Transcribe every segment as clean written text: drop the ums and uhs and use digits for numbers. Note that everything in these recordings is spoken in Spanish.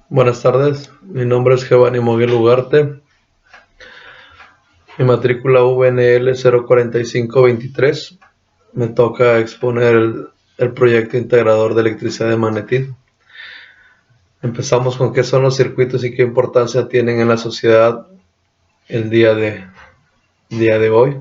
Buenas tardes, mi nombre es Giovanni Moguel Ugarte, mi matrícula VNL 04523. Me toca exponer el proyecto integrador de electricidad de magnetismo. Empezamos con qué son los circuitos y qué importancia tienen en la sociedad el día de hoy.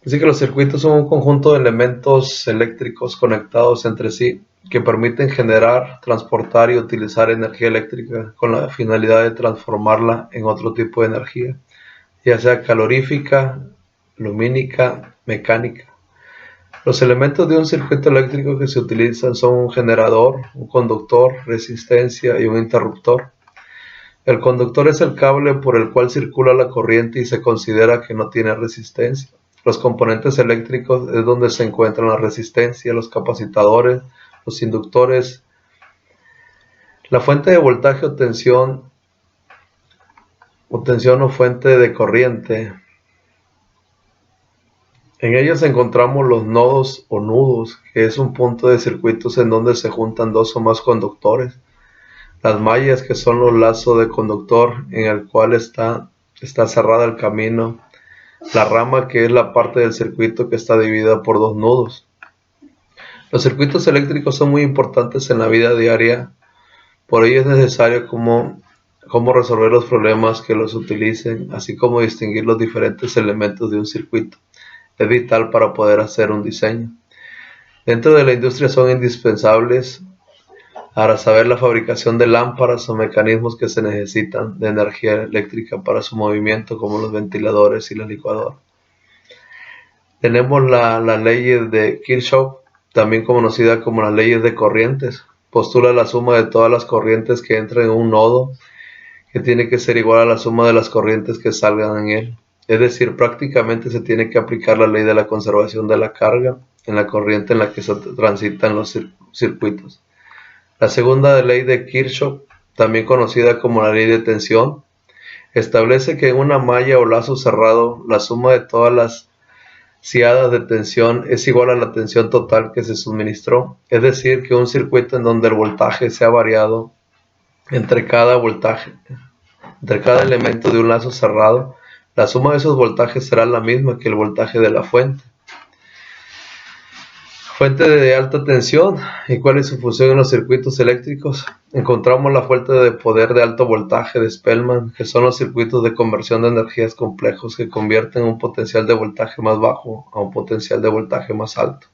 Así que los circuitos son un conjunto de elementos eléctricos conectados entre sí que permiten generar, transportar y utilizar energía eléctrica con la finalidad de transformarla en otro tipo de energía, ya sea calorífica, lumínica, mecánica. Los elementos de un circuito eléctrico que se utilizan son un generador, un conductor, resistencia y un interruptor. El conductor es el cable por el cual circula la corriente y se considera que no tiene resistencia. Los componentes eléctricos es donde se encuentran la resistencia, los capacitadores, los inductores, la fuente de voltaje o tensión o fuente de corriente. En ellos encontramos los nodos o nudos, que es un punto de circuitos en donde se juntan dos o más conductores. Las mallas, que son los lazos de conductor en el cual está cerrada el camino. La rama, que es la parte del circuito que está dividida por dos nudos. Los circuitos eléctricos son muy importantes en la vida diaria, por ello es necesario cómo resolver los problemas que los utilicen, así como distinguir los diferentes elementos de un circuito. Es vital para poder hacer un diseño. Dentro de la industria son indispensables para saber la fabricación de lámparas o mecanismos que se necesitan de energía eléctrica para su movimiento, como los ventiladores y la licuadora. Tenemos las leyes de Kirchhoff, también conocida como las leyes de corrientes. Postula la suma de todas las corrientes que entran en un nodo, que tiene que ser igual a la suma de las corrientes que salgan en él. Es decir, prácticamente se tiene que aplicar la ley de la conservación de la carga en la corriente en la que se transitan los circuitos. La segunda ley de Kirchhoff, también conocida como la ley de tensión, establece que en una malla o lazo cerrado, la suma de todas las ciadas de tensión es igual a la tensión total que se suministró. Es decir, que un circuito en donde el voltaje sea variado entre cada elemento de un lazo cerrado, la suma de esos voltajes será la misma que el voltaje de la fuente. Fuente de alta tensión. ¿Y cuál es su función en los circuitos eléctricos? Encontramos la fuente de poder de alto voltaje de Spellman, que son los circuitos de conversión de energías complejos que convierten un potencial de voltaje más bajo a un potencial de voltaje más alto.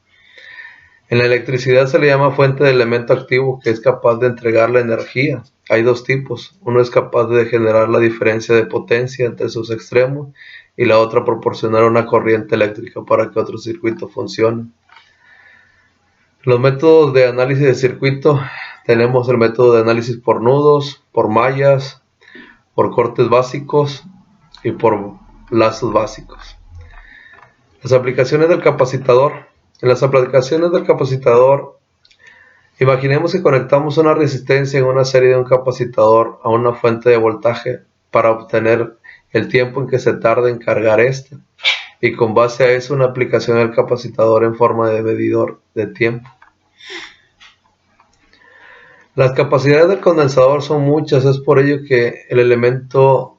En la electricidad se le llama fuente de elemento activo, que es capaz de entregar la energía. Hay dos tipos. Uno es capaz de generar la diferencia de potencia entre sus extremos y la otra proporcionar una corriente eléctrica para que otro circuito funcione. Los métodos de análisis de circuito: tenemos el método de análisis por nudos, por mallas, por cortes básicos y por lazos básicos. Las aplicaciones del capacitador. En las aplicaciones del capacitador, imaginemos que conectamos una resistencia en una serie de un capacitador a una fuente de voltaje para obtener el tiempo en que se tarda en cargar este, y con base a eso una aplicación del capacitador en forma de medidor de tiempo. Las capacidades del condensador son muchas, es por ello que el elemento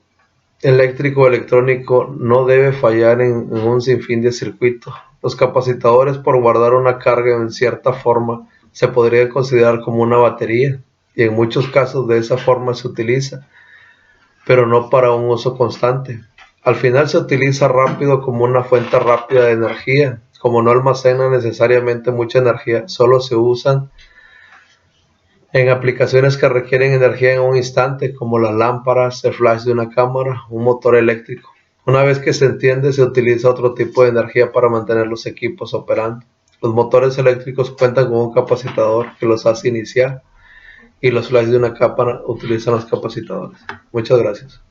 eléctrico o electrónico no debe fallar en un sinfín de circuitos. Los capacitadores, por guardar una carga en cierta forma, se podría considerar como una batería, y en muchos casos de esa forma se utiliza, pero no para un uso constante. Al final se utiliza rápido como una fuente rápida de energía. Como no almacena necesariamente mucha energía, solo se usan en aplicaciones que requieren energía en un instante, como las lámparas, el flash de una cámara, un motor eléctrico. Una vez que se entiende, se utiliza otro tipo de energía para mantener los equipos operando. Los motores eléctricos cuentan con un capacitador que los hace iniciar, y los flash de una cámara utilizan los capacitadores. Muchas gracias.